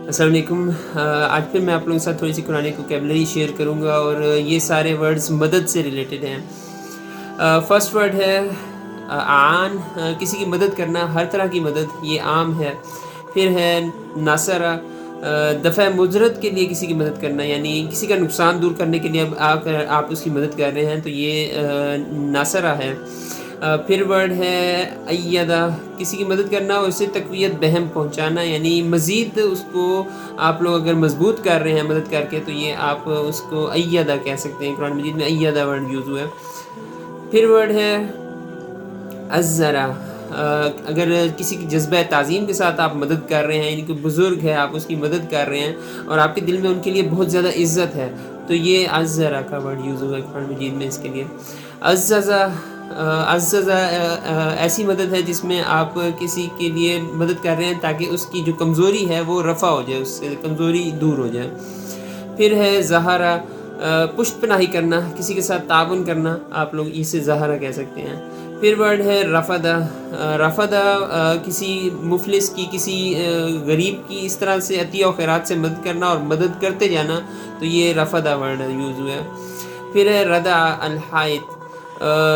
अस्सलाम वालेकुम। आज फिर मैं आप लोगों के साथ थोड़ी सी कुरानी वोकैबुलरी शेयर करूँगा और ये सारे वर्ड्स मदद से रिलेटेड हैं। फर्स्ट वर्ड है आन, किसी की मदद करना, हर तरह की मदद, ये आम है। फिर है नासरा, दफ़ा मुजरत के लिए किसी की मदद करना, यानी किसी का नुकसान दूर करने के लिए अब आप उसकी मदद कर रहे हैं तो ये नासरा है। फिर वर्ड है अय्यदा, किसी की मदद करना और उससे तक़वियत बहम पहुंचाना, यानी मज़ीद उसको आप लोग अगर मजबूत कर रहे हैं मदद करके तो ये आप उसको अय्यदा कह सकते हैं। कुरान मजीद में अय्यदा वर्ड यूज़ हुआ है। फिर वर्ड है अज़्ज़रा, अगर किसी की जज्बा ताज़ीम के साथ आप मदद कर रहे हैं, यानी कि बुज़ुर्ग है आप उसकी मदद कर रहे हैं और आपके दिल में उनके लिए बहुत ज़्यादा इज़्ज़त है, तो ये अज़्ज़रा का वर्ड यूज़ हुआ है कुरान मजीद में इसके लिए। अज़्ज़ज़ा, अज़्ज़ज़ा ऐसी मदद है जिसमें आप किसी के लिए मदद कर रहे हैं ताकि उसकी जो कमज़ोरी है वो रफ़ा हो जाए, उससे कमज़ोरी दूर हो जाए। फिर है ज़हारा, पुष्ट पनाही करना, किसी के साथ ताउन करना, आप लोग इसे ज़हारा कह सकते हैं। फिर वर्ड है रफ़दा, रफ़दा किसी मुफलिस की, किसी गरीब की इस तरह से अतिया और खैरात से मदद करना और मदद करते जाना, तो ये रफ़दा वर्ड यूज़ हुआ है। फिर है रदा अल-हाइत,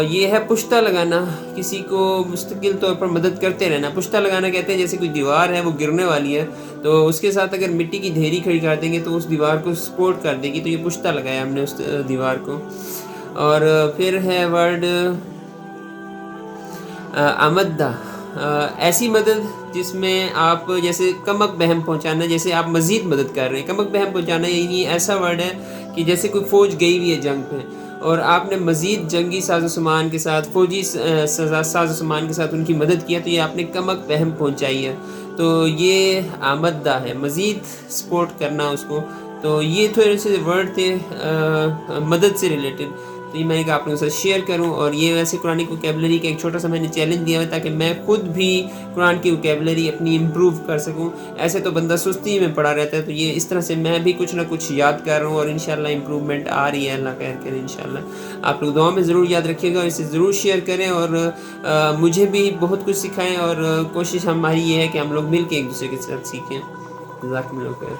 ये है पुश्ता लगाना, किसी को मुस्तकिल तौर पर मदद करते रहना। पुश्ता लगाना कहते हैं जैसे कोई दीवार है वो गिरने वाली है तो उसके साथ अगर मिट्टी की ढेरी खड़ी कर देंगे तो उस दीवार को सपोर्ट कर देगी, तो ये पुश्ता लगाया हमने उस दीवार को। और फिर है वर्ड आमद्दा, ऐसी मदद जिसमें आप जैसे कमक बहम पहुंचाना, जैसे आप मज़ीद मदद कर रहे हैं। कमक बहम पहुंचाना यही ऐसा वर्ड है कि जैसे कोई फ़ौज गई हुई है जंग पे और आपने मज़ीद जंगी साजो सामान के साथ, फ़ौजी साजो सामान के साथ उनकी मदद किया, तो ये आपने कमक बहम पहुंचाई है, तो ये आमद्दा है, मज़ीद सपोर्ट करना उसको। तो ये थोड़े से वर्ड थे मदद से रिलेटेड, तो ये मैंने कहा आप लोगों के साथ शेयर करूं। और ये वैसे कुरान की वोकैबुलरी का एक छोटा सा मैंने चैलेंज दिया है ताकि मैं खुद भी कुरान की वोकैबुलरी अपनी इम्प्रूव कर सकूं। ऐसे तो बंदा सुस्ती में पड़ा रहता है, तो ये इस तरह से मैं भी कुछ ना कुछ याद कर रहा हूँ और इंशाल्लाह इम्प्रूवमेंट आ रही है, अल्लाह खैर करे इंशाल्लाह। आप लोग दुआ में ज़रूर याद रखिएगा और इसे ज़रूर शेयर करें और मुझे भी बहुत कुछ सिखाएँ और कोशिश हमारी ये है कि हम लोग मिल के एक दूसरे के साथ सीखें। जज़ाकल्लाह खैर।